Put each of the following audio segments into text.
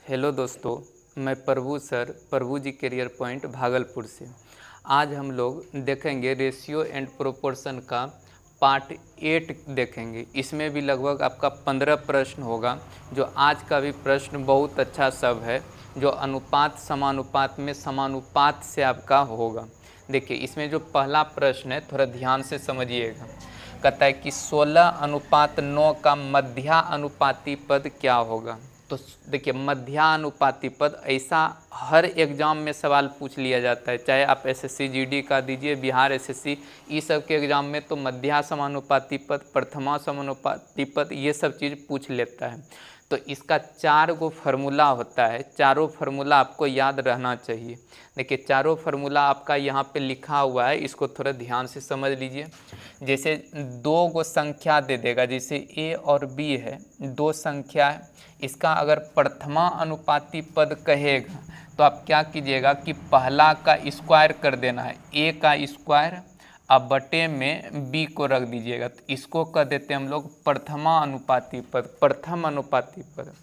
Hello दोस्तों, मैं प्रभु sir प्रभु जी career point Bhagalpur से। आज हम लोग देखेंगे रेशियो एंड प्रोपोर्शन का पार्ट 8 देखेंगे। इसमें भी लगभग आपका 15 प्रश्न होगा। जो आज का भी प्रश्न बहुत अच्छा सब है, जो अनुपात समानुपात में समानुपात से आपका होगा। देखिए, इसमें जो पहला प्रश्न है थोड़ा ध्यान से समझिएगा। कहता है कि 16:9 का मध्यानुपाती पद क्या होगा। तो देखिए, मध्यानुपाती पद ऐसा हर एग्ज़ाम में सवाल पूछ लिया जाता है, चाहे आप एसएससी जीडी का दीजिए, बिहार एसएससी, ये सब के एग्ज़ाम में तो मध्या समानुपाती पद, प्रथमा समानुपाती पद, ये सब चीज़ पूछ लेता है। तो इसका 4 गो फार्मूला होता है, चारों फार्मूला आपको याद रहना चाहिए। देखिए, चारों फार्मूला आपका यहाँ पे लिखा हुआ है, इसको थोड़ा ध्यान से समझ लीजिए। जैसे 2 गो संख्या दे देगा, जैसे ए और बी है, 2 संख्या है, इसका अगर प्रथमा अनुपाती पद कहेगा तो आप क्या कीजिएगा कि पहला का स्क्वायर कर देना है, ए का स्क्वायर, अब बटे में बी को रख दीजिएगा, तो इसको कह देते हैं हम लोग प्रथमा अनुपाती पद, प्रथम अनुपाती पद।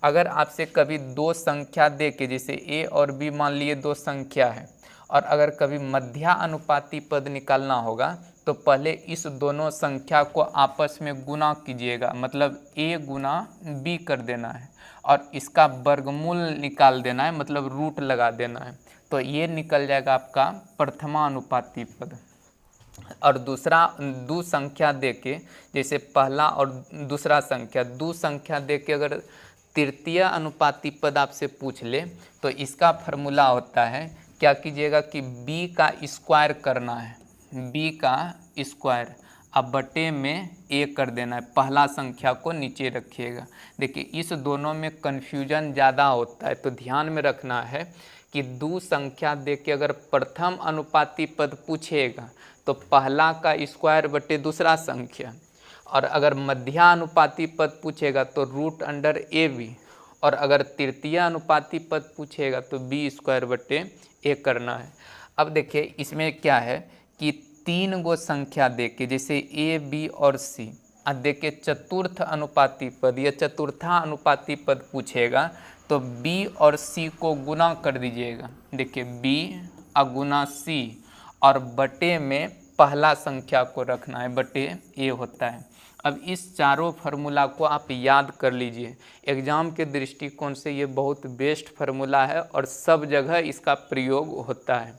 अगर आपसे कभी 2 संख्या दे के, जैसे ए और बी मान लिए 2 संख्या है, और अगर कभी मध्या अनुपाती पद निकालना होगा तो पहले इस दोनों संख्या को आपस में गुना कीजिएगा, मतलब a गुना b कर देना है, और इसका वर्गमूल निकाल देना है, मतलब रूट लगा देना है, तो ये निकल जाएगा आपका प्रथमा अनुपाती पद। और दूसरा 2 संख्या दे के, जैसे पहला और दूसरा संख्या, 2 संख्या दे के अगर तृतीय अनुपाती पद आपसे पूछ ले तो इसका फार्मूला होता है, क्या कीजिएगा कि b का स्क्वायर करना है, b का स्क्वायर, अब बटे में a कर देना है, पहला संख्या को नीचे रखिएगा। देखिए, इस दोनों में कन्फ्यूजन ज़्यादा होता है, तो ध्यान में रखना है कि 2 संख्या दे के अगर प्रथम अनुपाती पद पूछेगा तो पहला का स्क्वायर बटे दूसरा संख्या, और अगर मध्यानुपाती पद पूछेगा तो रूट अंडर ए बी, और अगर तृतीय अनुपाती पद पूछेगा तो बी स्क्वायर बटे ए करना है। अब देखिए, इसमें क्या है कि 3 गो संख्या दे के, जैसे ए बी और सी, अब देखिए चतुर्थ अनुपाती पद या चतुर्था अनुपाती पद पूछेगा तो बी और सी को गुना कर दीजिएगा। देखिए, बी गुना सी, और बटे में पहला संख्या को रखना है, बटे ए होता है। अब इस चारों फार्मूला को आप याद कर लीजिए, एग्ज़ाम के दृष्टिकोण से ये बहुत बेस्ट फार्मूला है और सब जगह इसका प्रयोग होता है।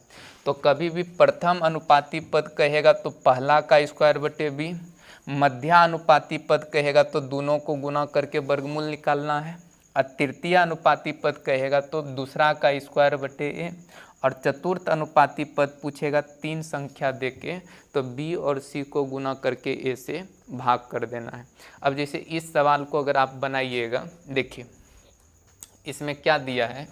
तो कभी भी प्रथम अनुपाती पद कहेगा तो पहला का स्क्वायर बटे बी, मध्यानुपाती पद कहेगा तो दोनों को गुना करके वर्गमूल निकालना है, और तृतीय अनुपाती पद कहेगा तो दूसरा का स्क्वायर बटे ए, और चतुर्थ अनुपाती पद पूछेगा 3 संख्या दे के तो बी और सी को गुना करके ए से भाग कर देना है। अब जैसे इस सवाल को अगर आप बनाइएगा, देखिए इसमें क्या दिया है,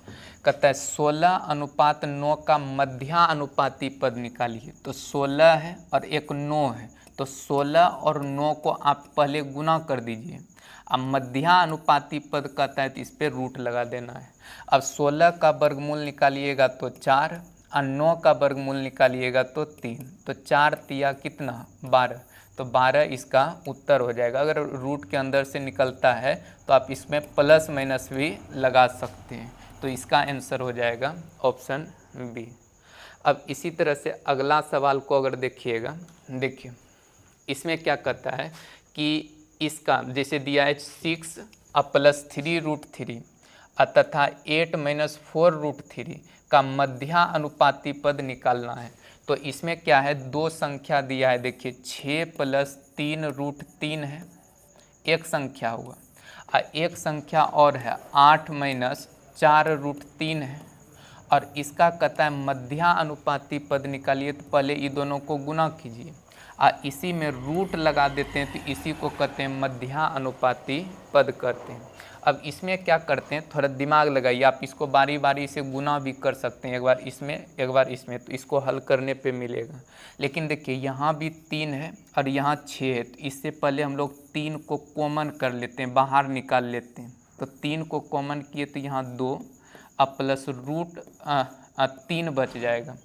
कहता है 16:9 का मध्यानुपाती पद निकालिए। तो 16 है और एक 9 है, तो 16 और 9 को आप पहले गुना कर दीजिए। अब मध्यानुपाती पद कहता है तो इस पर रूट लगा देना है। अब 16 का वर्गमूल निकालिएगा तो 4, और 9 का वर्गमूल निकालिएगा तो 3, तो 4 तिया कितना 12, तो 12 इसका उत्तर हो जाएगा। अगर रूट के अंदर से निकलता है तो आप इसमें प्लस माइनस भी लगा सकते हैं, तो इसका आंसर हो जाएगा ऑप्शन बी। अब इसी तरह से अगला सवाल को अगर देखिएगा, देखिए इसमें क्या कहता है कि इसका जैसे दिया है 6 + 3√3 तथा 8 - 4√3 का मध्यानुपाती पद निकालना है। तो इसमें क्या है, 2 संख्या दिया है, देखिए 6 + 3√3 है, एक संख्या हुआ, और एक संख्या और है 8 - 4√3 है, और इसका कहता है मध्यानुपाती पद निकालिए। तो पहले ये दोनों को गुना कीजिए, और इसी में रूट लगा देते हैं, तो इसी को कहते हैं मध्यानुपाती पद कहते हैं। अब इसमें क्या करते हैं, थोड़ा दिमाग लगाइए, आप इसको बारी बारी से गुना भी कर सकते हैं, एक बार इसमें एक बार इसमें, तो इसको हल करने पे मिलेगा। लेकिन देखिए, यहाँ भी 3 है और यहाँ 6 है, तो इससे पहले हम लोग 3 को कॉमन कर लेते हैं, बाहर निकाल लेते हैं। तो 3 को कॉमन किए तो यहाँ 2 प्लस रूट 3 बच जाएगा।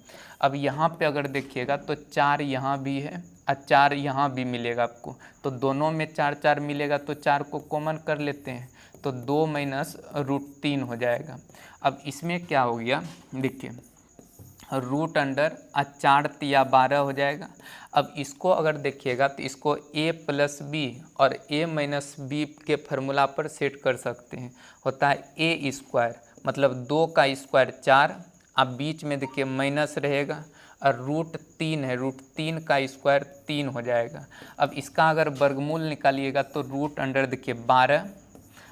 अब यहाँ पे अगर देखिएगा तो 4 यहाँ भी है और 4 यहाँ भी मिलेगा आपको, तो दोनों में 4 4 मिलेगा, तो 4 को कॉमन कर लेते हैं, तो 2 माइनस √3 हो जाएगा। अब इसमें क्या हो गया, देखिए रूट अंडर 4 तिया 12 हो जाएगा। अब इसको अगर देखिएगा तो इसको a + b और a - b के फार्मूला पर सेट कर सकते हैं, होता है a², मतलब 2 का स्क्वायर 4, अब बीच में देखिए माइनस रहेगा, और √3 है, √3 का स्क्वायर 3 हो जाएगा। अब इसका अगर वर्गमूल निकालिएगा तो रूट अंडर देखिए 12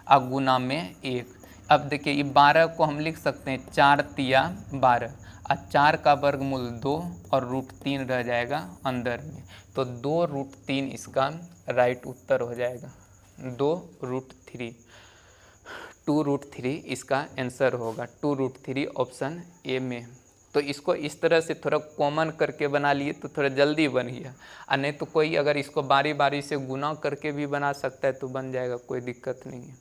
और गुना में 1। अब देखिए ये 12 को हम लिख सकते हैं 4 तिया 12, और 4 का वर्गमूल 2 और √3 रह जाएगा अंदर में, तो 2√3 इसका राइट उत्तर हो जाएगा। 2√3, 2√3 इसका आंसर होगा, 2√3 ऑप्शन ए में। तो इसको इस तरह से थोड़ा कॉमन करके बना लिए तो थोड़ा जल्दी बन गया, और नहीं तो कोई अगर इसको बारी बारी से गुना करके भी बना सकता है तो बन जाएगा, कोई दिक्कत नहीं है।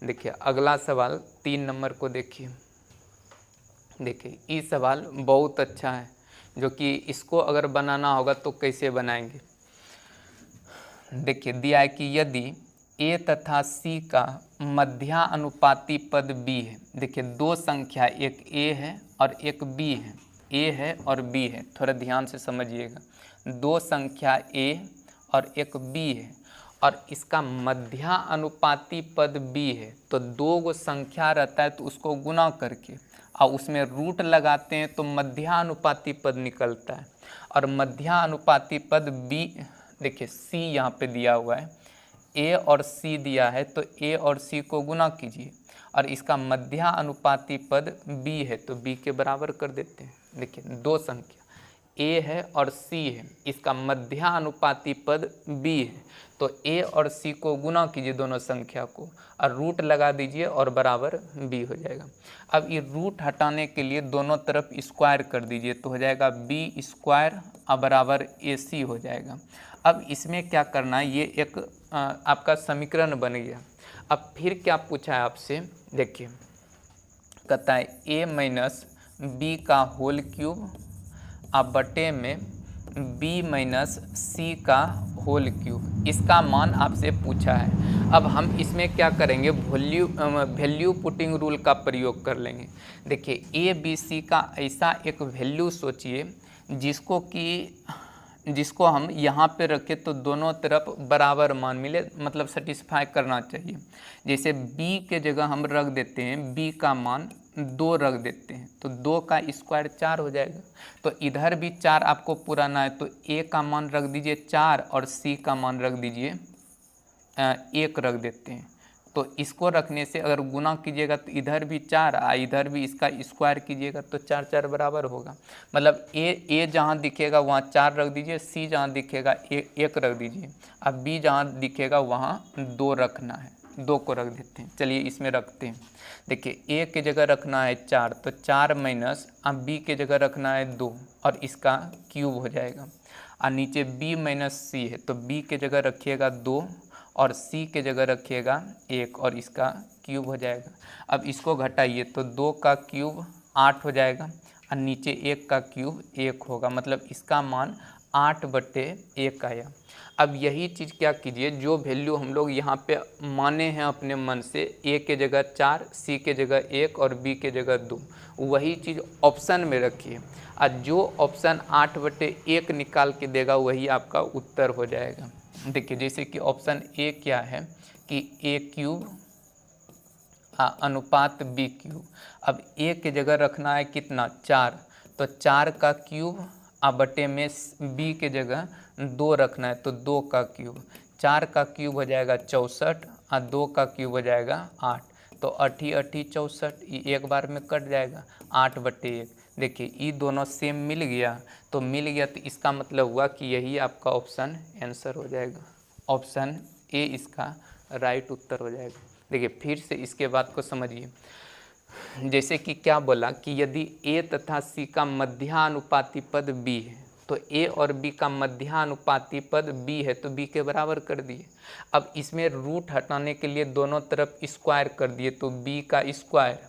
देखिए अगला सवाल 3 नंबर को देखिए। देखिए ये सवाल बहुत अच्छा है, जो कि इसको अगर बनाना होगा तो कैसे बनाएंगे। देखिए दिया है कि यदि a तथा c का मध्यानुपाती पद b है। देखिए दो संख्या, एक a है और एक b है, a है और b है, थोड़ा ध्यान से समझिएगा। दो संख्या a और एक b है और इसका मध्यानुपाती पद b है, तो दो गो संख्या रहता है तो उसको गुना करके और उसमें रूट लगाते हैं तो मध्यानुपाती पद निकलता है। और मध्यानुपाती पद b, देखिए c यहाँ पे दिया हुआ है, a और c दिया है, तो a और c को गुना कीजिए और इसका मध्यानुपाती पद b है तो b के बराबर कर देते हैं। देखिए दो संख्या a है और c है, इसका मध्यानुपाती पद b है, तो a और c को गुना कीजिए दोनों संख्या को और रूट लगा दीजिए और बराबर b हो जाएगा। अब ये रूट हटाने के लिए दोनों तरफ स्क्वायर कर दीजिए तो हो जाएगा b² और बराबर ac हो जाएगा। अब इसमें क्या करना है, ये एक आपका समीकरण बन गया। अब फिर क्या पूछा है आपसे, देखिए कहता है a - b का होल क्यूब अब बटे में b - c का होल क्यूब, इसका मान आपसे पूछा है। अब हम इसमें क्या करेंगे, वैल्यू पुटिंग रूल का प्रयोग कर लेंगे। देखिए a b c का ऐसा एक वैल्यू सोचिए जिसको हम यहाँ पे रखें तो दोनों तरफ बराबर मान मिले, मतलब सेटिस्फाई करना चाहिए। जैसे b के जगह हम रख देते हैं, b का मान 2 रख देते हैं तो 2 का स्क्वायर 4 हो जाएगा। तो इधर भी 4 आपको पुराना है तो a का मान रख दीजिए 4 और c का मान रख दीजिए 1 रख देते हैं। तो इसको रखने से अगर गुना कीजिएगा तो इधर भी 4 और इधर भी इसका स्क्वायर कीजिएगा तो 4 4 बराबर होगा। मतलब a जहाँ दिखेगा वहाँ 4 रख दीजिए, c जहाँ दिखेगा 1 रख दीजिए, अब b जहाँ दिखेगा वहाँ 2 रखना है, 2 को रख देते हैं। चलिए इसमें रखते हैं। देखिए a के जगह रखना है 4 तो 4 माइनस, अब b के जगह रखना है 2 और इसका क्यूब हो जाएगा। और नीचे b - c है तो b के जगह रखिएगा 2 और c के जगह रखिएगा 1 और इसका क्यूब हो जाएगा। अब इसको घटाइए तो 2 का क्यूब 8 हो जाएगा और नीचे 1 का क्यूब 1 होगा, मतलब इसका मान 8/1 आया। अब यही चीज़ क्या कीजिए, जो वैल्यू हम लोग यहाँ पे माने हैं अपने मन से, a के जगह 4, c के जगह 1 और b के जगह 2, वही चीज़ ऑप्शन में रखिए और जो ऑप्शन 8/1 निकाल के देगा वही आपका उत्तर हो जाएगा। देखिए जैसे कि ऑप्शन ए क्या है कि a³ अनुपात b³। अब a के जगह रखना है कितना 4, तो 4 का क्यूब बटे में b के जगह 2 रखना है तो 2 का क्यूब, 4 का क्यूब हो जाएगा 64 और 2 का क्यूब हो जाएगा 8, तो 8 8 64, ये एक बार में कट जाएगा 8/1। देखिए ये दोनों सेम मिल गया, तो इसका मतलब हुआ कि यही आपका ऑप्शन आंसर हो जाएगा। ऑप्शन ए इसका राइट उत्तर हो जाएगा। देखिए फिर से इसके बात को समझिए। जैसे कि क्या बोला कि यदि a तथा c का मध्यानुपाती पद b है तो a और b का मध्यानुपाती पद b है तो b के बराबर कर दिए। अब इसमें रूट हटाने के लिए दोनों तरफ स्क्वायर कर दिए तो b का स्क्वायर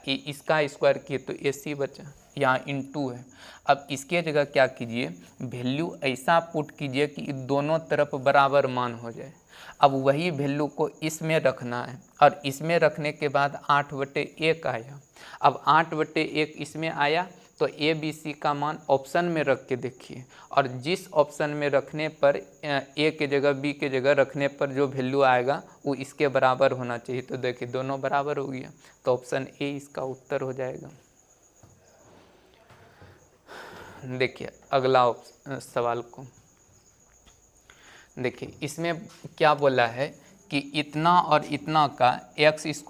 इसका स्क्वायर किए तो ac बचा, यहाँ इनटू है। अब इसके जगह क्या कीजिए, वैल्यू ऐसा पुट कीजिए कि दोनों तरफ बराबर मान हो जाए। अब वही वैल्यू को इसमें रखना है और इसमें रखने के बाद 8/1 आया। अब 8/1 इसमें आया तो ए बी सी का मान ऑप्शन में रख के देखिए, और जिस ऑप्शन में रखने पर ए के जगह बी के जगह रखने पर जो वैल्यू आएगा वो इसके बराबर होना चाहिए। तो देखिए दोनों बराबर हो गया, तो ऑप्शन ए इसका उत्तर हो जाएगा। देखिए अगला सवाल को देखिए, इसमें क्या बोला है कि इतना और इतना का x² -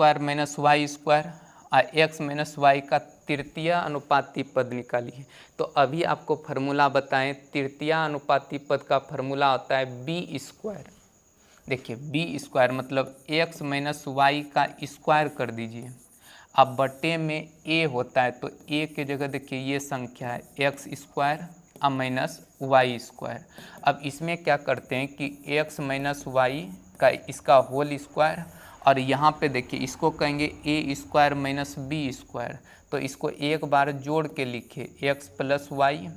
y² और x - y का तृतीय अनुपाती पद निकालिए। तो अभी आपको फार्मूला बताएं, तृतीय अनुपाती पद का फार्मूला होता है b²। देखिए b² मतलब x - y का स्क्वायर कर दीजिए। अब बटे में a होता है तो a के जगह देखिए ये संख्या है x² और -y²। अब इसमें क्या करते हैं कि x - y का इसका होल स्क्वायर, और यहाँ पे देखिए इसको कहेंगे a² - b²। तो इसको एक बार जोड़ के लिखिए x + y,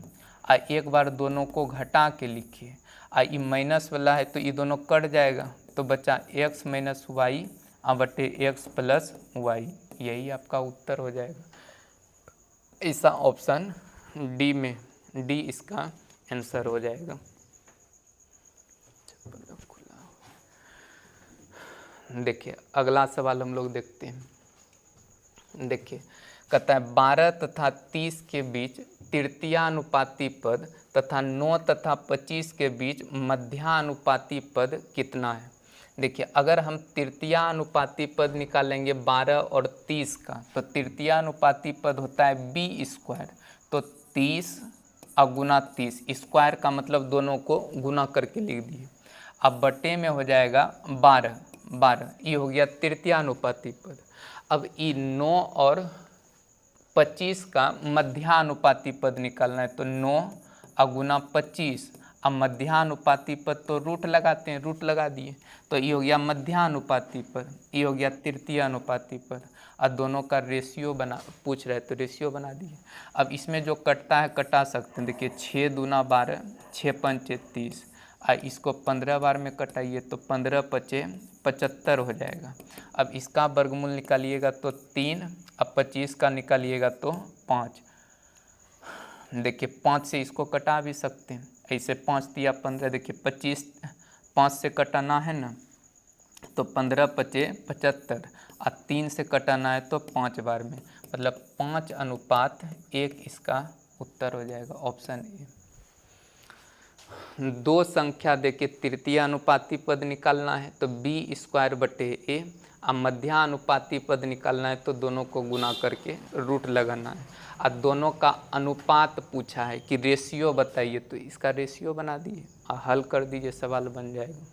और एक बार दोनों को घटा के लिखिए। और ये माइनस वाला है तो ये दोनों कट जाएगा, तो बचा x - y बटे x + y। यही आपका उत्तर हो जाएगा। ऐसा ऑप्शन डी में, डी इसका आंसर हो जाएगा। देखिए अगला सवाल हम लोग देखते हैं। देखिए कहता है 12 तथा 30 के बीच तृतीयानुपाती पद तथा 9 तथा 25 के बीच मध्यानुपाती पद कितना है। देखिए अगर हम तृतीयानुपाती पद निकालेंगे 12 और 30 का, तो तृतीयानुपाती पद होता है b²। तो 30 और गुना 30, स्क्वायर का मतलब दोनों को गुना करके लिख दिए। अब बटे में हो जाएगा 12, ये हो गया तृतीयानुपाती पद। अब ये 9 और 25 का मध्यानुपाती पद निकालना है, तो 9 और गुना 25, अब मध्यानुपाती पद तो रूट लगाते हैं, रूट लगा दिए, तो ये हो गया मध्यानुपाती पद, ये हो गया तृतीयानुपाती पद। और दोनों का रेशियो बना पूछ रहे तो रेशियो बना दिए। अब इसमें जो कटता है कटा सकते हैं। देखिए 6 दूना 12, 6 पंचे 30, और इसको 15 बार में कटाइए तो 15 पचे 75 हो जाएगा। अब इसका वर्गमूल निकालिएगा तो 3, अब 25 का निकालिएगा तो 5। देखिए 5 से इसको कटा भी सकते हैं, ऐसे 5 दिया 15। देखिए 25 5 से कटाना है ना, तो 15 पचे 75, और 3 से कटाना है तो 5 बार में, मतलब 5:1 इसका उत्तर हो जाएगा, ऑप्शन ए। दो संख्या देके तृतीय अनुपाती पद निकालना है तो b² बटे a, और मध्यानुपाती पद निकालना है तो दोनों को गुना करके रूट लगाना है। और दोनों का अनुपात पूछा है कि रेशियो बताइए, तो इसका रेशियो बना दिए और हल कर दीजिए, सवाल बन जाएगा।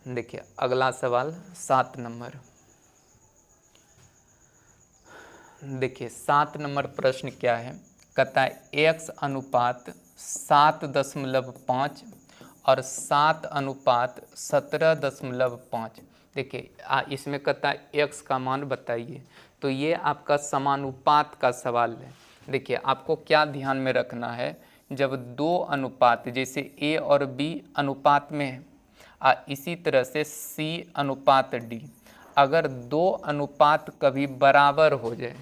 देखिए अगला सवाल 7 नंबर। देखिए 7 नंबर प्रश्न क्या है, कहता है x अनुपात 7.5 और 7:17.5। देखिए इसमें कहता है x का मान बताइए, तो ये आपका समानुपात का सवाल है। देखिए आपको क्या ध्यान में रखना है, जब दो अनुपात जैसे a और b अनुपात में है, इसी तरह से c अनुपात d, अगर दो अनुपात कभी बराबर हो जाए,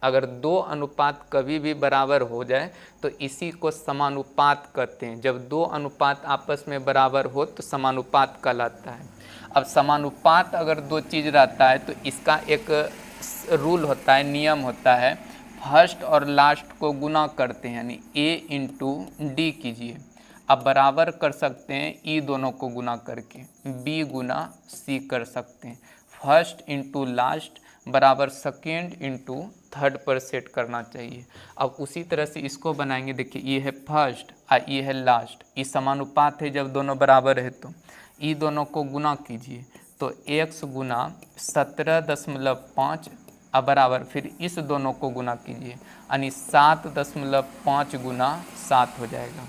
अगर दो अनुपात कभी भी बराबर हो जाए तो इसी को समानुपात कहते हैं। जब दो अनुपात आपस में बराबर हो तो समानुपात कहलाता है। अब समानुपात अगर दो चीज़ रहता है तो इसका एक रूल होता है, नियम होता है, फर्स्ट और लास्ट को गुना करते हैं, यानी a इंटू डी कीजिए। अब बराबर कर सकते हैं ई दोनों को गुना करके, b गुना c कर सकते हैं। फर्स्ट इंटू लास्ट बराबर सेकेंड इंटू थर्ड पर सेट करना चाहिए। अब उसी तरह से इसको बनाएंगे। देखिए ये है फर्स्ट और ये है लास्ट, ये समानुपात है, जब दोनों बराबर है तो ये दोनों को गुना कीजिए, तो x गुना 17.5 अब बराबर, फिर इस दोनों को गुना कीजिए, यानी 7.5 गुना 7 हो जाएगा।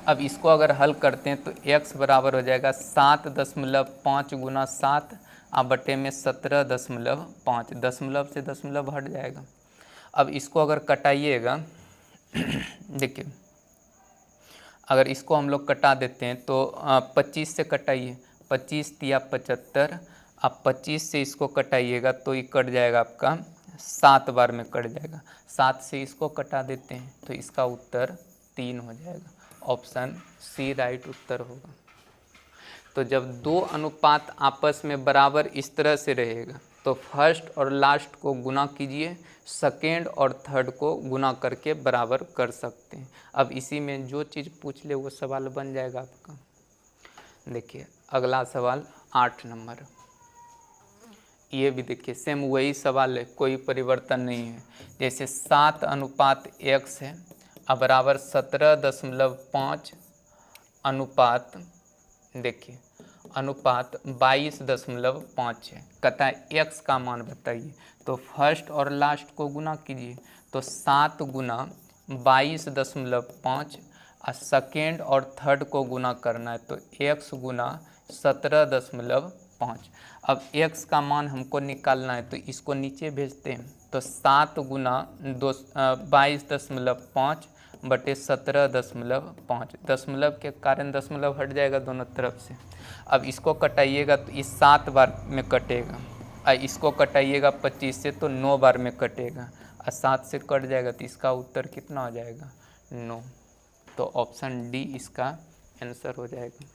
अब इसको अगर हल करते हैं तो x बराबर हो जाएगा 7.5 गुना 7 बटे में 17.5, दशमलव से दशमलव हट जाएगा। अब इसको अगर कटाइएगा देखिए, अगर इसको हम लोग कटा देते हैं तो 25 से कटाइए, 25 तिया 75, अब 25 से इसको कटाइएगा तो ये कट जाएगा आपका 7 बार में कट जाएगा। 7 से इसको कटा देते हैं तो इसका उत्तर 3 हो जाएगा। ऑप्शन सी राइट उत्तर होगा। तो जब दो अनुपात आपस में बराबर इस तरह से रहेगा तो फर्स्ट और लास्ट को गुना कीजिए, सेकेंड और थर्ड को गुना करके बराबर कर सकते हैं। अब इसी में जो चीज़ पूछ ले वो सवाल बन जाएगा आपका। देखिए अगला सवाल 8 नंबर, ये भी देखिए सेम वही सवाल है, कोई परिवर्तन नहीं है। जैसे 7 अनुपात x है अब बराबर 17.5 अनुपात, देखिए अनुपात 22.5 है। कहता है x का मान बताइए, तो फर्स्ट और लास्ट को गुना कीजिए, तो 7 गुना 22.5 और सेकेंड और थर्ड को गुना करना है तो x गुना 17.5। अब x का मान हमको निकालना है तो इसको नीचे भेजते हैं, तो 7 गुना 22.5 बटे 17.5, दशमलव के कारण दशमलव हट जाएगा दोनों तरफ से। अब इसको कटाइएगा तो इस 7 बार में कटेगा, और इसको कटाइएगा 25 से तो 9 बार में कटेगा, और 7 से कट जाएगा तो इसका उत्तर कितना हो जाएगा 9। तो ऑप्शन डी इसका आंसर हो जाएगा।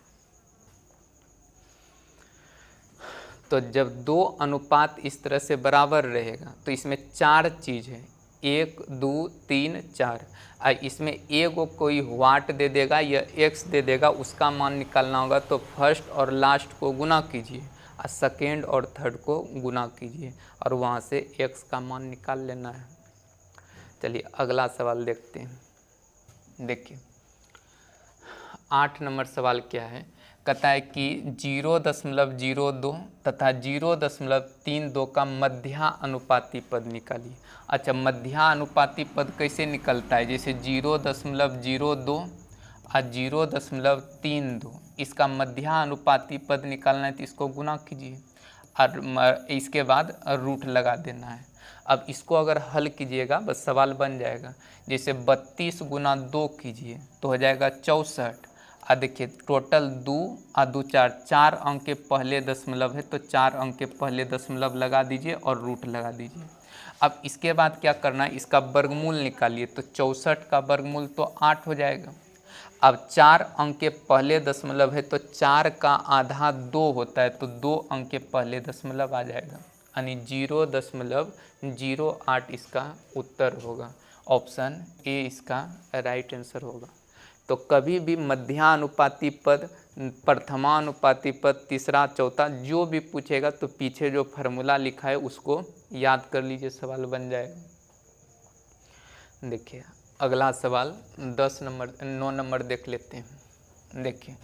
तो जब दो अनुपात इस तरह से बराबर रहेगा तो इसमें 4 चीज़ है, 1 2 3 4, और इसमें एक को कोई वाट दे देगा या x दे देगा, उसका मान निकालना होगा। तो फर्स्ट और लास्ट को गुना कीजिए और सेकेंड और थर्ड को गुना कीजिए और वहाँ से x का मान निकाल लेना है। चलिए अगला सवाल देखते हैं। देखिए 8 नंबर सवाल क्या है, कहता है कि 0.02 तथा 0.32 का मध्या अनुपाती पद निकालिए। अच्छा, मध्या अनुपाती पद कैसे निकलता है, जैसे 0.02 और 0.32, इसका मध्या अनुपाती पद निकालना है तो इसको गुना कीजिए और इसके बाद रूट लगा देना है। अब इसको अगर हल कीजिएगा बस सवाल बन जाएगा। जैसे 32 गुना 2 कीजिए तो हो जाएगा 64। और देखिए टोटल 2 और 2 4, 4 अंक के पहले दशमलव है तो 4 अंक के पहले दशमलव लगा दीजिए और रूट लगा दीजिए। अब इसके बाद क्या करना है, इसका वर्गमूल निकालिए, तो 64 का वर्गमूल तो 8 हो जाएगा। अब 4 अंक के पहले दशमलव है तो 4 का आधा 2 होता है तो 2 अंक के पहले दशमलव आ जाएगा, यानी 0.08 इसका उत्तर होगा। ऑप्शन ए इसका राइट आंसर होगा। तो कभी भी मध्यानुपाती पद, प्रथमानुपाती पद, तीसरा चौथा जो भी पूछेगा तो पीछे जो फार्मूला लिखा है उसको याद कर लीजिए, सवाल बन जाएगा। देखिए अगला सवाल 9 नंबर देख लेते हैं। देखिए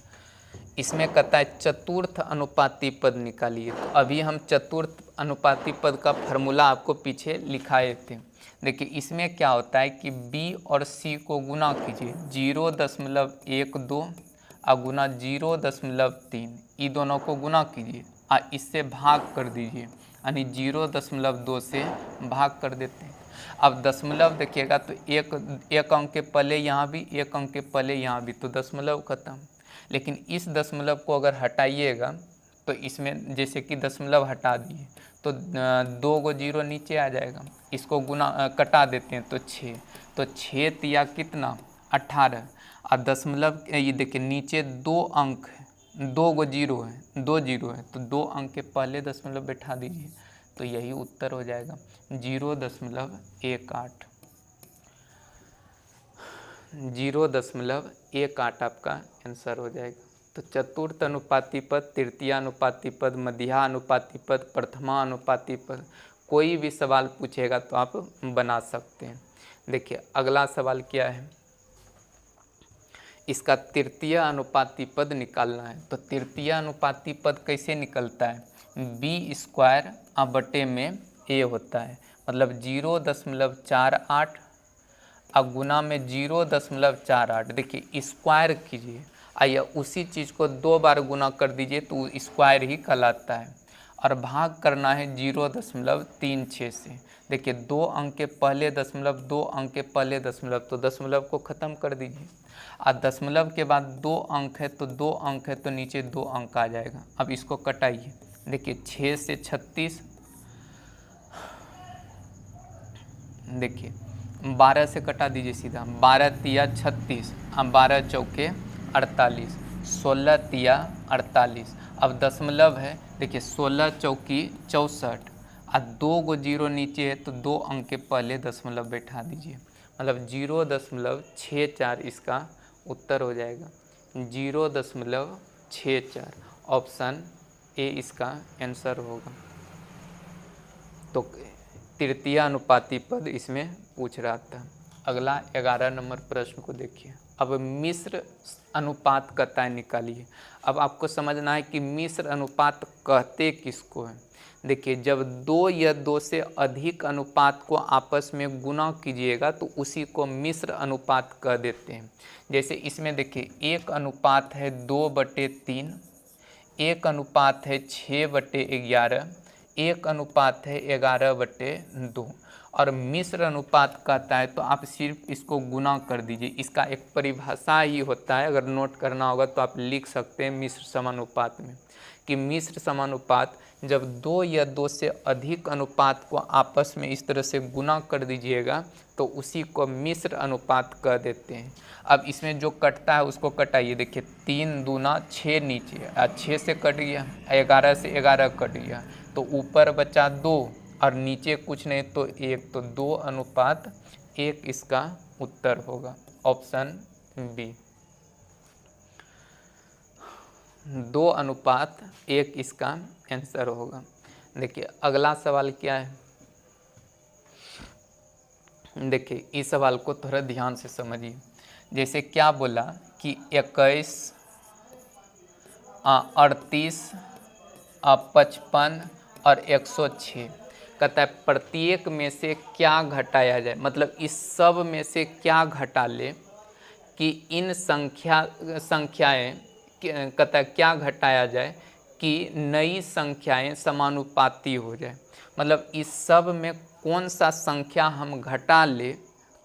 इसमें कहता है चतुर्थ अनुपाती पद निकालिए। तो अभी हम चतुर्थ अनुपाती पद का फार्मूला आपको पीछे लिखाए थे। देखिए इसमें क्या होता है कि b और c को गुना कीजिए, 0.12 और गुना 0.3, ये दोनों को गुना कीजिए और इससे भाग कर दीजिए, यानी 0.2 से भाग कर देते हैं। अब दशमलव देखिएगा तो एक अंक के पहले यहाँ भी, एक अंक के पहले यहाँ भी, तो दशमलव खत्म। लेकिन इस दशमलव को अगर हटाइएगा तो इसमें जैसे कि दशमलव हटा दिए तो 2 को 0 नीचे आ जाएगा, इसको गुना कटा देते हैं तो 6, तो 6 तिया कितना 18, और दशमलव ये देखिए नीचे 2 अंक है, 2 को 0 है, 2 0 है तो 2 अंक के पहले दशमलव बैठा दीजिए तो यही उत्तर हो जाएगा 0.18। 0.18 आपका आंसर हो जाएगा। तो चतुर्थ अनुपाती पद, तृतीय अनुपाती पद, मध्या अनुपाती पद, प्रथमा अनुपाती पद, कोई भी सवाल पूछेगा तो आप बना सकते हैं। देखिए अगला सवाल क्या है, इसका तृतीय अनुपाती पद निकालना है। तो तृतीय अनुपाती पद कैसे निकलता है, b² बटे में a होता है, मतलब 0.48 और गुना में 0.48। देखिए स्क्वायर कीजिए, आइए उसी चीज़ को 2 बार गुना कर दीजिए तो स्क्वायर ही कहलाता है। और भाग करना है 0.36 से। देखिए 2 अंक के पहले दशमलव, 2 अंक के पहले दशमलव, तो दशमलव को ख़त्म कर दीजिए। और दशमलव के बाद 2 अंक है तो 2 अंक है तो नीचे 2 अंक आ जाएगा। अब इसको कटाइए। देखिए 6 से 36, देखिए 12 से कटा दीजिए सीधा, 12 तिया 36, अब 12 चौके 48, 16 तिया 48। अब दशमलव है, देखिए 16 चौकी 64, और 2 गो जीरो नीचे है तो 2 अंक के पहले दशमलव बैठा दीजिए, मतलब 0.64 इसका उत्तर हो जाएगा। 0.64 ऑप्शन ए इसका आंसर होगा। तो तृतीय अनुपाती पद इसमें पूछ रहा था। अगला 11 नंबर प्रश्न को देखिए। अब मिश्र अनुपात कहता निकालिए। अब आपको समझना है कि मिश्र अनुपात कहते किसको है। देखिए जब 2 या 2 से अधिक अनुपात को आपस में गुना कीजिएगा तो उसी को मिश्र अनुपात कह देते हैं। जैसे इसमें देखिए 1 अनुपात है 2/3, 1 अनुपात है 6/11, 1 अनुपात है 11/2। और मिश्र अनुपात कहता है तो आप सिर्फ इसको गुना कर दीजिए। इसका एक परिभाषा ही होता है, अगर नोट करना होगा तो आप लिख सकते हैं मिश्र समानुपात में, कि मिश्र समानुपात जब 2 या 2 से अधिक अनुपात को आपस में इस तरह से गुना कर दीजिएगा तो उसी को मिश्र अनुपात कह देते हैं। अब इसमें जो कटता है उसको कटाइए। देखिए 3 दूना 6 नीचे, 6 से कट गया, 11 से 11 कट गया, तो ऊपर बचा 2 और नीचे कुछ नहीं तो 1, तो 2:1 इसका उत्तर होगा, ऑप्शन बी। 2:1 इसका आंसर होगा। देखिए अगला सवाल क्या है। देखिए इस सवाल को थोड़ा ध्यान से समझिए। जैसे क्या बोला कि 21, 38, 55 और 106, कहता है प्रत्येक में से क्या घटाया जाए, मतलब इस सब में से क्या घटा ले कि इन संख्याएं कहता है क्या घटाया जाए कि नई संख्याएं समानुपाती हो जाए। मतलब इस सब में कौन सा संख्या हम घटा ले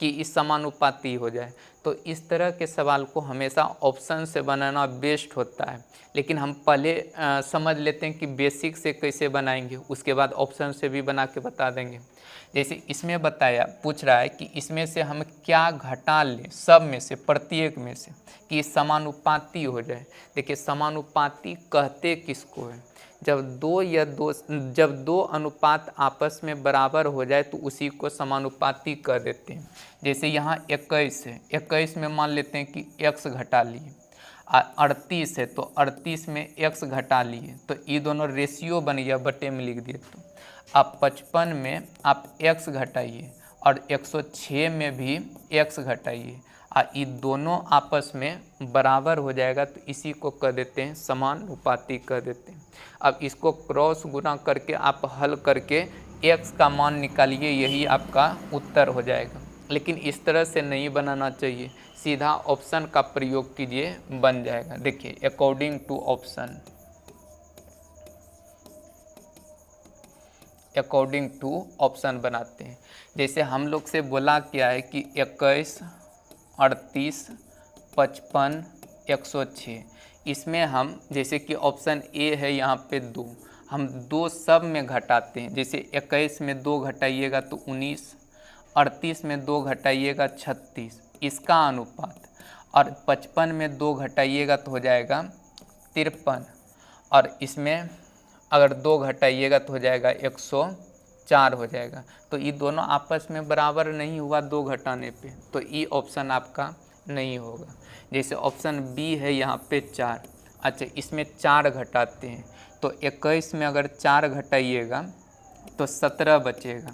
कि इस समानुपाती हो जाए। तो इस तरह के सवाल को हमेशा ऑप्शन से बनाना बेस्ट होता है, लेकिन हम पहले समझ लेते हैं कि बेसिक से कैसे बनाएंगे, उसके बाद ऑप्शन से भी बना के बता देंगे। जैसे इसमें बताया, पूछ रहा है कि इसमें से हम क्या घटा लें, सब में से, प्रत्येक में से, कि समानुपाती हो जाए। देखिए समानुपाती कहते किसको है, जब 2 अनुपात आपस में बराबर हो जाए तो उसी को समानुपाती कह देते हैं। जैसे यहाँ 21 है, 21 में मान लेते हैं कि x घटा लिए, 38 है तो 38 में x घटा लिए, तो ये दोनों रेशियो बन गया, बटे में लिख दिए। तो आप 55 में आप x घटाइए और 106 में भी x घटाइए, और ये दोनों आपस में बराबर हो जाएगा तो इसी को कह देते हैं समानुपाती कह देते हैं। अब इसको क्रॉस गुना करके आप हल करके x का मान निकालिए, यही आपका उत्तर हो जाएगा। लेकिन इस तरह से नहीं बनाना चाहिए, सीधा ऑप्शन का प्रयोग कीजिए, बन जाएगा। देखिए according to option, according to option बनाते हैं। जैसे हम लोग से बोला क्या है कि 21, 38, 55, 106, इसमें हम जैसे कि ऑप्शन ए है यहाँ पे 2, हम 2 सब में घटाते हैं। जैसे 21 में 2 घटाइएगा तो 19, 38 में 2 घटाइएगा 36, इसका अनुपात, और 55 में 2 घटाइएगा तो हो जाएगा 53, और इसमें अगर 2 घटाइएगा तो हो जाएगा 104 हो जाएगा। तो ये दोनों आपस में बराबर नहीं हुआ 2 घटाने पे, तो ये ऑप्शन आपका नहीं होगा। जैसे ऑप्शन बी है यहाँ पे 4, अच्छा इसमें 4 घटाते हैं तो 21 में अगर 4 घटाइएगा तो 17 बचेगा,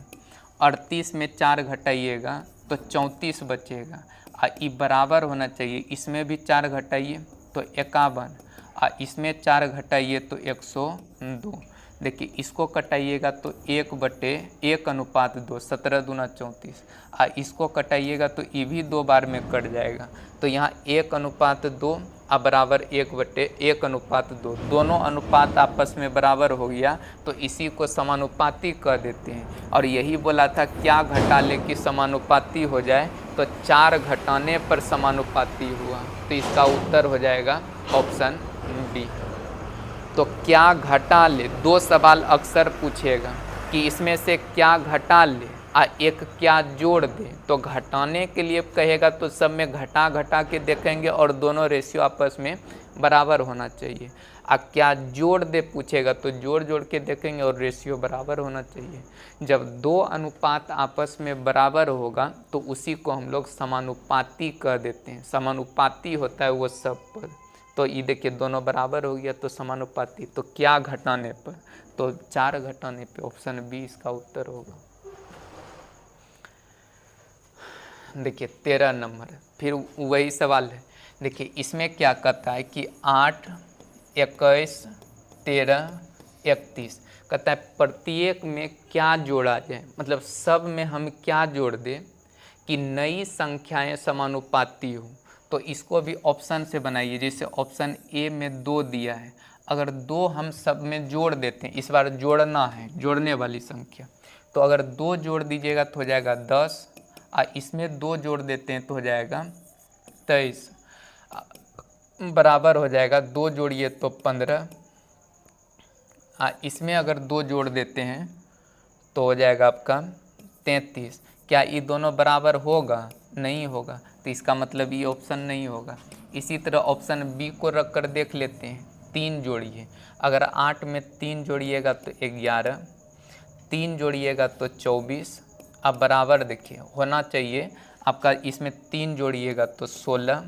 38 में 4 घटाइएगा तो 34 बचेगा, और ये बराबर होना चाहिए। इसमें भी 4 घटाइए तो 51, और इसमें 4 घटाइए तो 102, देखिए इसको कटाइएगा तो 1/1:2, 17 दूना 34। इसको कटाइएगा तो ये भी 2 बार में कट जाएगा। तो यहाँ 1:2 बराबर 1/1:2, दोनों अनुपात आपस में बराबर हो गया, तो इसी को समानुपाती कह देते हैं। और यही बोला था क्या घटा ले कि समानुपाती हो जाए, तो 4 घटाने पर समानुपाती हुआ, तो इसका उत्तर हो जाएगा ऑप्शन डी। तो क्या घटा ले, 2 सवाल अक्सर पूछेगा कि इसमें से क्या घटा ले एक क्या जोड़ दे। तो घटाने के लिए कहेगा तो सब में घटा घटा के देखेंगे और दोनों रेशियो आपस में बराबर होना चाहिए। क्या जोड़ दे पूछेगा तो जोड़ जोड़ के देखेंगे और रेशियो बराबर होना चाहिए। जब 2 अनुपात आपस में बराबर होगा तो उसी को हम लोग समानुपाती कह देते हैं। समानुपाती होता है वो सब पद। तो ये देखिए दोनों बराबर हो गया तो समानुपाती। तो क्या घटाने पर, तो 4 घटाने पे, ऑप्शन बी इसका उत्तर होगा। देखिए 13 नंबर, फिर वही सवाल है। देखिए इसमें क्या कहता है कि 8, 21, 13, 31 कहता है प्रत्येक में क्या जोड़ा जाए, मतलब सब में हम क्या जोड़ दें कि नई संख्याएं समानुपाती हो। तो इसको भी ऑप्शन से बनाइए। जैसे ऑप्शन ए में 2 दिया है, अगर 2 हम सब में जोड़ देते हैं, इस बार जोड़ना है, जोड़ने वाली संख्या, तो अगर 2 जोड़ दीजिएगा तो हो जाएगा 10, इसमें 2 जोड़ देते हैं तो हो जाएगा 23, बराबर हो जाएगा 2 जोड़िए तो 15, इसमें अगर 2 जोड़ देते हैं तो हो जाएगा आपका 33। क्या ये दोनों बराबर होगा? नहीं होगा, तो इसका मतलब ये ऑप्शन नहीं होगा। इसी तरह ऑप्शन बी को रख कर देख लेते हैं। 3 जोड़िए, अगर 8 में 3 जोड़िएगा तो 11, 3 जोड़िएगा तो 24, अब बराबर देखिए होना चाहिए आपका, इसमें 3 जोड़िएगा तो 16,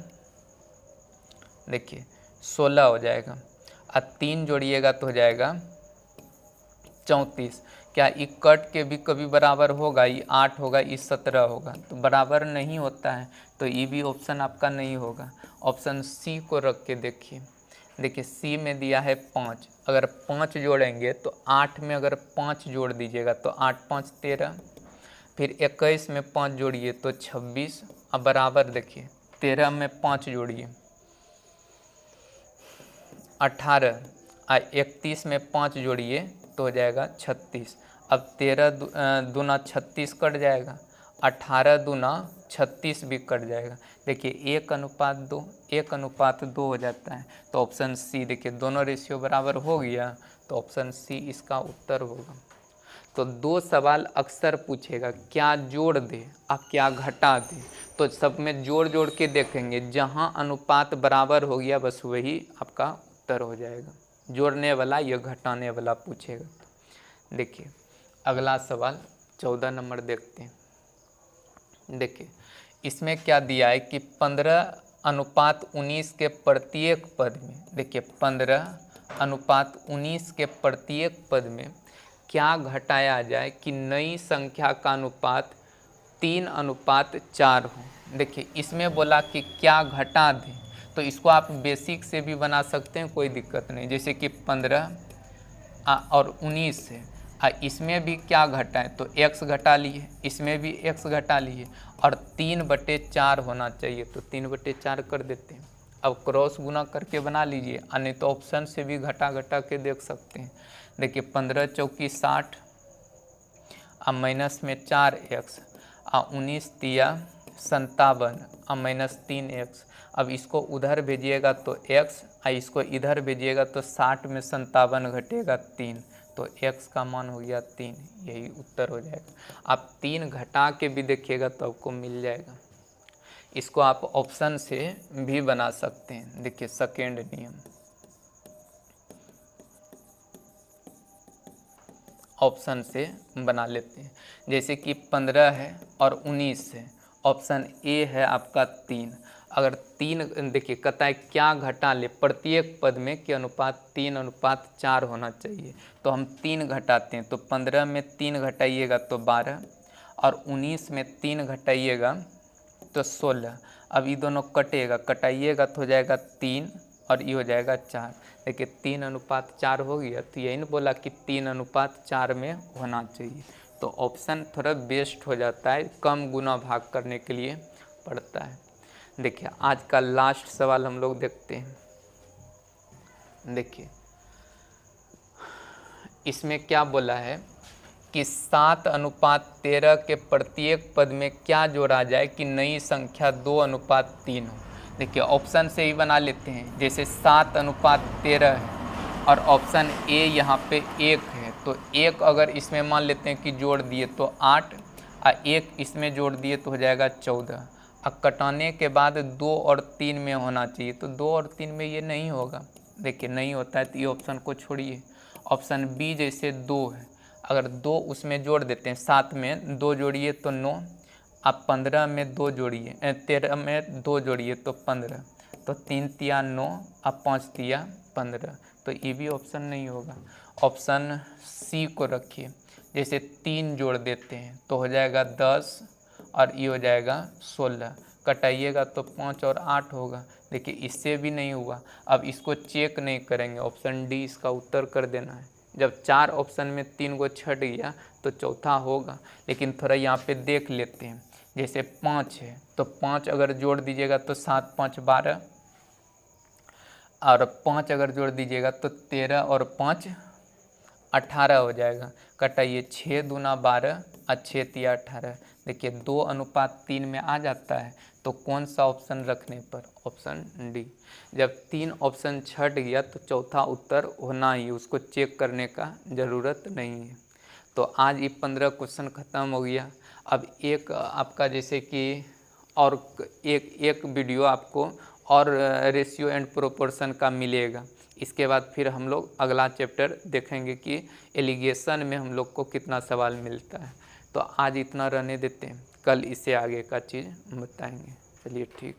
देखिए 16 हो जाएगा, और 3 जोड़िएगा तो हो जाएगा 34। क्या ये कट के भी कभी बराबर होगा? ये 8 होगा, ये 17 होगा, तो बराबर नहीं होता है, तो ये भी ऑप्शन आपका नहीं होगा। ऑप्शन सी को रख के देखिए। देखिए सी में दिया है 5, अगर 5 जोड़ेंगे तो 8 में अगर 5 जोड़ दीजिएगा तो 8 5 13, फिर 21 में 5 जोड़िए तो 26, अब बराबर देखिए 13 में 5 जोड़िए 18, 31 में 5 जोड़िए तो हो जाएगा 36। अब 13 दूना 36 कट जाएगा, 18 दूना 36 भी कट जाएगा। देखिए 1:2, 1:2 हो जाता है, तो ऑप्शन सी, देखिए दोनों रेशियो बराबर हो गया, तो ऑप्शन सी इसका उत्तर होगा। तो 2 सवाल अक्सर पूछेगा, क्या जोड़ दे और क्या घटा दे। तो सब में जोड़ जोड़ के देखेंगे, जहाँ अनुपात बराबर हो गया बस वही आपका उत्तर हो जाएगा। जोड़ने वाला या घटाने वाला पूछेगा। देखिए अगला सवाल 14 नंबर देखते हैं। देखिए इसमें क्या दिया है कि 15:19 के प्रत्येक पद में, देखिए 15:19 के प्रत्येक पद में क्या घटाया जाए कि नई संख्या का अनुपात 3:4 हो। देखिए इसमें बोला कि क्या घटा दें, तो इसको आप बेसिक से भी बना सकते हैं, कोई दिक्कत नहीं। जैसे कि 15 और 19 से, इसमें भी क्या घटाएं, तो x घटा लिए, इसमें भी x घटा लिए, और 3/4 होना चाहिए, तो 3/4 कर देते हैं। अब क्रॉस गुना करके बना लीजिए, नहीं तो ऑप्शन से भी घटा घटा के देख सकते हैं। देखिए 15 चौकी 60, माइनस में 4x, 19 तिया 57, -3x। अब इसको उधर भेजिएगा तो x, इसको इधर भेजिएगा तो 60 में 57 घटेगा 3, तो x का मान हो गया 3, यही उत्तर हो जाएगा। आप 3 घटा के भी देखिएगा तो आपको मिल जाएगा। इसको आप ऑप्शन से भी बना सकते हैं। देखिए सेकेंड नियम, ऑप्शन से बना लेते हैं। जैसे कि 15 है और 19 है, ऑप्शन ए है आपका 3। अगर 3, देखिए कहता है क्या घटा ले, प्रत्येक पद में के अनुपात 3:4 होना चाहिए, तो हम 3 घटाते हैं। तो 15 में 3 घटाइएगा तो 12, और 19 में 3 घटाइएगा तो 16। अब ये दोनों कटेगा, कटाइएगा तो हो जाएगा 3 और ये हो जाएगा 4। देखिए 3:4 हो गया, तो यही ना बोला कि 3:4 में होना चाहिए। तो ऑप्शन थोड़ा बेस्ट हो जाता है, कम गुना भाग करने के लिए पड़ता है। देखिए आज का लास्ट सवाल हम लोग देखते हैं। देखिए इसमें क्या बोला है कि 7:13 के प्रत्येक पद में क्या जोड़ा जाए कि नई संख्या 2:3 हो। देखिए ऑप्शन से ही बना लेते हैं, जैसे 7:13 है और ऑप्शन ए यहाँ पे 1 है, तो 1 अगर इसमें मान लेते हैं कि जोड़ दिए तो 8 और 1 इसमें जोड़ दिए तो हो जाएगा 14। अब कटाने के बाद 2 और 3 में होना चाहिए, तो 2 और 3 में ये नहीं होगा। देखिए नहीं होता है, तो ये ऑप्शन को छोड़िए। ऑप्शन बी जैसे 2 है, अगर 2 उसमें जोड़ देते हैं, 7 में 2 जोड़िए तो 9, आप 15 में 2 जोड़िए, 13 में 2 जोड़िए तो 15, तो 3 तिया 9 अब 5 तिया 15, तो ये भी ऑप्शन नहीं होगा। ऑप्शन सी को रखिए, जैसे 3 जोड़ देते हैं तो हो जाएगा 10 और ये हो जाएगा 16, कटाइएगा तो 5 और 8 होगा। देखिए इससे भी नहीं हुआ, अब इसको चेक नहीं करेंगे, ऑप्शन डी इसका उत्तर कर देना है। जब 4 ऑप्शन में 3 को छट गया तो चौथा होगा। लेकिन थोड़ा यहाँ पे देख लेते हैं, जैसे 5 है तो 5 अगर जोड़ दीजिएगा तो 7 5 12, और 5 अगर जोड़ दीजिएगा तो 13 और 5 18 हो जाएगा। कटाइए 6 दूना 12 और 6 तिया 18। देखिए 2:3 में आ जाता है, तो कौन सा ऑप्शन रखने पर? Option D. जब 3 ऑप्शन छट गया तो चौथा उत्तर होना ही, उसको चेक करने का ज़रूरत नहीं है। तो आज ये 15 क्वेश्चन ख़त्म हो गया। अब एक आपका जैसे कि और एक वीडियो आपको और रेशियो एंड प्रोपोर्शन का मिलेगा। इसके बाद फिर हम लोग अगला चैप्टर देखेंगे कि एलिगेशन में हम लोग को कितना सवाल मिलता है। तो आज इतना रहने देते हैं, कल इससे आगे का चीज़ बताएंगे। चलिए ठीक।